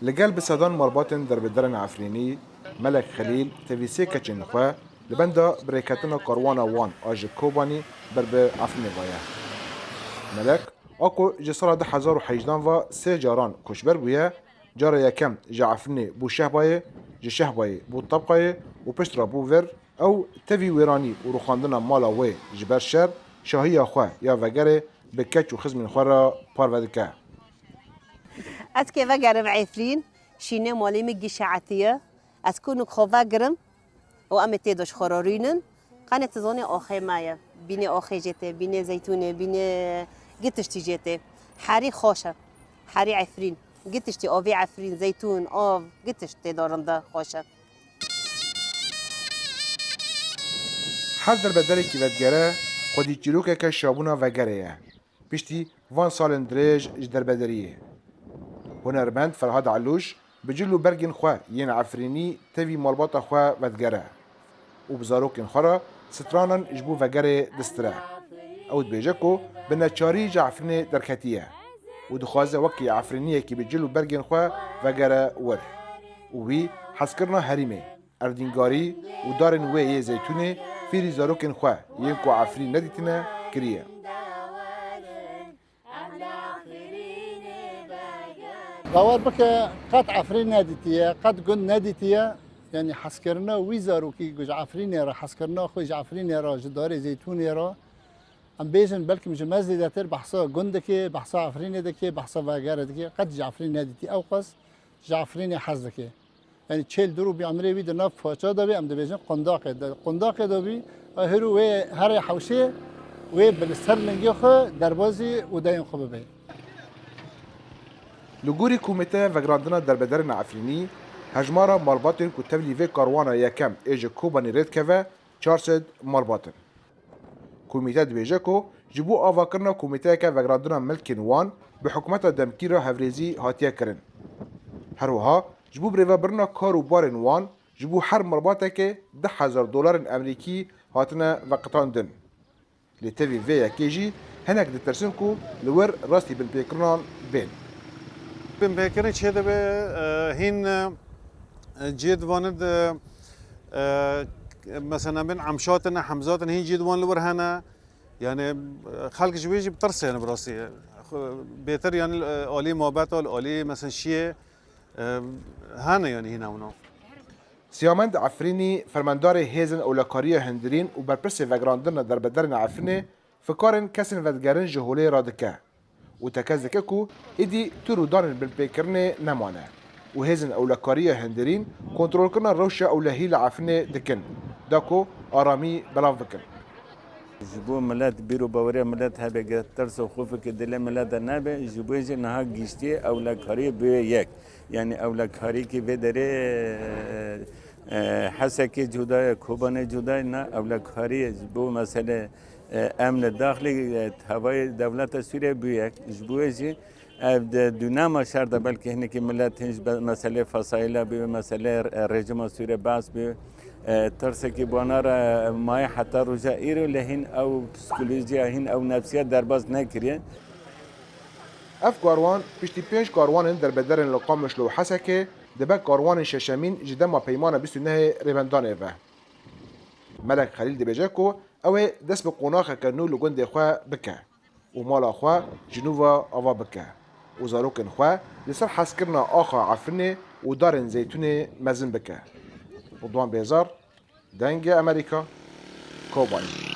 لقال بسدان مرباطن در بدرن عفرینی ملک خلیل تفیسی کچین خواه لبندا بریکتنا کاروانا وان آج کوبانی بر به عفرین وایه. ملک اكو جسارة 2018 و سه جاران كشبر بويا جارة يكم جعفرني بو شهباي جشهباي بو طبقاي و پشترا بو ور او تفي ويراني و روخاندنا مالا وي جبر شر شاهي خواه يا وگره بكچ و خزم خواه پار ودكه. از که وگرم عفرین شینه مالی میگی شعتیه از کنو خواه وگرم و امت تیداش خرارینن قانه تزانه آخه مایه بینه آخه جته بینه زیتونه بینه گتشتی جته حری خوشه حری عفرین گتشتی آوی عفرین زیتون آو گتشتی دارنده خوشه هر در بدلی که ودگره خودی چیروکه که شابونا وگره پشتی وان سالن دریج جدر بدریه. هنرمند فرهاد علوش بجلو برگن خواه ین عفرینی تفي مرباطة خواه ودگره و بزاروکن خورا سترانن جبو وگره دستره او دبیجکو بنچاری جعفرین درکتیه و دخوازه وکی عفرینیه که بجلو برگن خواه وگره ور و وی حسکرنا حریمه اردینگاری و دارن وی زیتونه فیری زاروکن خواه ین کو عفرین ندیتنه کریه. باور بك قد عفرين ناديتيا قد قن ناديتيا يعني حسكرنا ويزارو كي جوج عفرين يرا حسكرنا خوج عفرين يرا جدار زيتون يرا ام بيجن بلكي مجمز داتر بحصا قندكي بحصا عفرين دكي بحصا واغار دكي قد جعفرين ناديتي او قص جعفرين حزدكي يعني تشيل درو بيعمري بي دنا فاچا دبي ام دبيجن قنداق دبي هرو وي هر حوشي وي بالسرلنگي خو دربازي وداين خو بي لگوری کومیته وگراندنا در بدرن عفرینی هجمارا مرباطن کو تبلی وی کاروانا یکم ایج کوبانی رید که 400 مرباطن. کومیته دبیجه کو جبو آواکرنا کومیته که وگراندنا ملکن وان به حکومت دمکیرا هفریزی هاتیه کرن. هروها جبو بریوه برنا کارو بارن وان جبو هر مرباطه که $10,000 امریکی هاتنا وقتاندن. لتوی وی یکیجی هنک دترسن کو لور راستی بالبیکرنان بین. بهم بكرة شهادة هين جيد واند مثلا بين عمشاتنا حمزاتنا هين جيد وان لور هنا يعني خلق جويجي بترسي يعني براسي بيتر يعني آلي مابات آلي مثلا شيء هنا يعني هنا ونا. سیامند عفرینی فرماندار هیزن اولکاری هندرین و برپرس وگراندن در بدرن عفرینه فکارن کسین ودگرن جهوله رادکه و تکزکه کو ایدی تورو دانن بالبیکرنه نمانه و هیزن اولکاری هندرین کنترل کنن روش اولهی لعفرینه دکن داکو آرامی بلاف بکن. جبو ملت بیرو باوری ملت هبه ترس و خوف که دل ملت نبه جبو جه نها گیشتی اولکاری به یک یعنی اولکاری که به داره حسکی جدای کوبان جدای نه اولکاری جبو مسئله امن داخلی هوای دولت سوریه بیک جبویی دونما شرط بلکه هنی که ملت هنج مسئله فصایل به مسئله رژیم سوریه باز به ترس کی بانار مای حتی روزا ایرو لهین او پسیکولوژی هین او نفسیت در باز نکریه. اف کاروان پشتی 5 کاروان در بدرن لقامش لو حسکه دبک کاروان ششمین جدما پیمان 29 ریبندان ایوه. ملک خلیل دبیجه کو اوه دست به قناخه کنو لگنده خواه بکه و مالا خواه جنوبا آوا بکه و زاروکن خواه لسر حس کرنا آخا عفرنه و دارن زیتونه مزن بکه. رضوان بیزار دنگ امریکا کوبای.